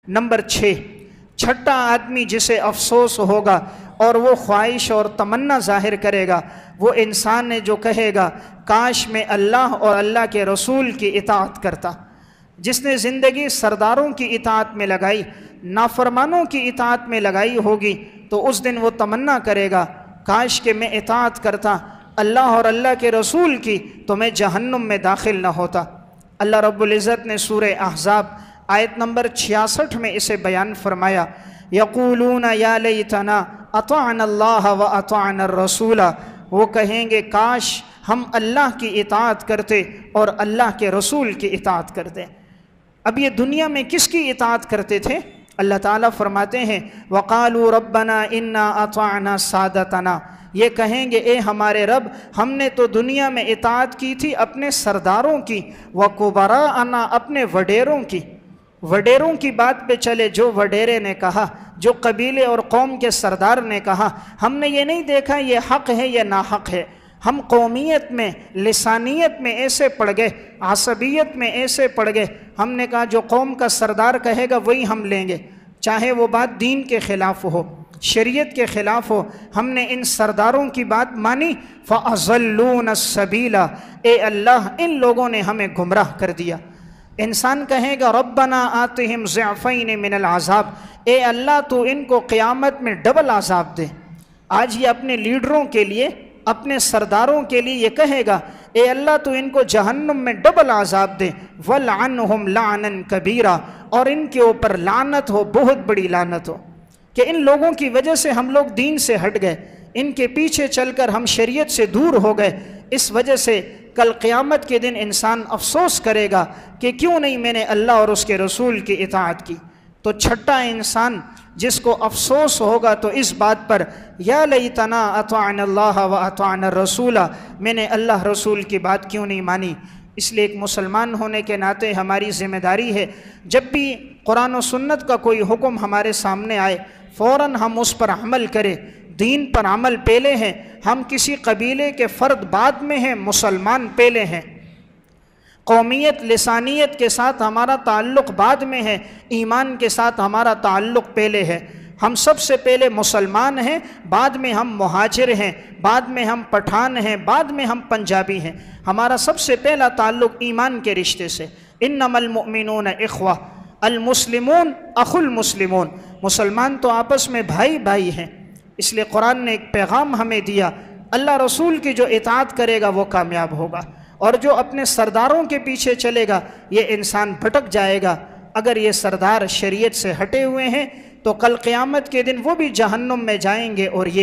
Number 6, छठा आदमी जिसे अफसोस होगा और वो ख्वाहिश और तमन्ना जाहिर करेगा, वो इंसान है जो कहेगा काश मैं अल्लाह और अल्लाह के रसूल की इताअत करता। जिसने ज़िंदगी सरदारों की इताअत में लगाई, नाफरमानों की इताअत में लगाई होगी, तो उस दिन वो तमन्ना करेगा काश के मैं इताअत करता अल्लाह और अल्लाह के रसूल की, तो मैं जहन्नुम में दाखिल न होता। अल्लाह रब्बुल इज़्ज़त ने सूरह अहज़ाब आयत नंबर 66 में इसे बयान फरमाया, यक़ूलूना या लैतना अताअना अल्लाह व अताअना रसूला। वो कहेंगे काश हम अल्लाह की इताअत करते और अल्लाह के रसूल की इताअत करते। अब ये दुनिया में किसकी इताअत करते थे? अल्लाह ताला फरमाते हैं वक़ालू रब्बना इन्ना अताअना सादतना। ये कहेंगे ए हमारे रब, हमने तो दुनिया में इताअत की थी अपने सरदारों की, व कुबराअना अपने वडेरों की। वडेरों की बात पे चले, जो वडेरे ने कहा, जो कबीले और कौम के सरदार ने कहा, हमने ये नहीं देखा ये हक़ है या नाहक़ है। हम कौमियत में, लिसानियत में ऐसे पड़ गए, आसबियत में ऐसे पड़ गए, हमने कहा जो कौम का सरदार कहेगा वही हम लेंगे, चाहे वो बात दीन के ख़िलाफ़ हो, शरीयत के ख़िलाफ़ हो। हमने इन सरदारों की बात मानी, फ़अज़ल्लूना सबीला। ए अल्लाह, इन लोगों ने हमें गुमराह कर दिया। इंसान कहेगा रब्बना आतिहिम ज़िअफ़ैन मिनल अज़ाब। ए अल्लाह, तो इनको क़यामत में डबल अज़ाब दे। आज ये अपने लीडरों के लिए, अपने सरदारों के लिए ये कहेगा ए अल्लाह, तो इनको जहन्नुम में डबल अज़ाब दे। वलअनहुम लानन कबीरा, और इनके ऊपर लानत हो, बहुत बड़ी लानत हो कि इन लोगों की वजह से हम लोग दीन से हट गए, इनके पीछे चलकर हम शरीयत से दूर हो गए। इस वजह से कल क़यामत के दिन इंसान अफसोस करेगा कि क्यों नहीं मैंने अल्लाह और उसके रसूल की इताअत की। तो छठा इंसान जिसको अफसोस होगा तो इस बात पर या लैतना अताअना अल्लाह व अताअना रसूला, मैंने अल्लाह रसूल की बात क्यों नहीं मानी। इसलिए एक मुसलमान होने के नाते हमारी ज़िम्मेदारी है, जब भी कुरान और सुन्नत का कोई हुक्म हमारे सामने आए फ़ौरन हम उस पर अमल करें। दीन पर अमल पहले हैं, हम किसी कबीले के फ़र्द बाद में हैं, मुसलमान पहले हैं। कौमियत, लिसानियत के साथ हमारा ताल्लुक़ बाद में है, ईमान के साथ हमारा ताल्लुक़ पहले है। हम सबसे पहले मुसलमान हैं, बाद में हम मुहाजिर हैं, बाद में हम पठान हैं, बाद में हम पंजाबी हैं। हमारा सबसे पहला ताल्लुक़ ईमान के रिश्ते से। इन्नमल मुअमिनून इख्वा अल मुस्लिमून अखुल मुस्लिमून। मुसलमान तो आपस में भाई भाई हैं। इसलिए कुरान ने एक पैगाम हमें दिया, अल्लाह रसूल की जो इताअत करेगा वो कामयाब होगा, और जो अपने सरदारों के पीछे चलेगा ये इंसान भटक जाएगा। अगर ये सरदार शरीयत से हटे हुए हैं तो कल क़यामत के दिन वो भी जहन्नुम में जाएंगे और ये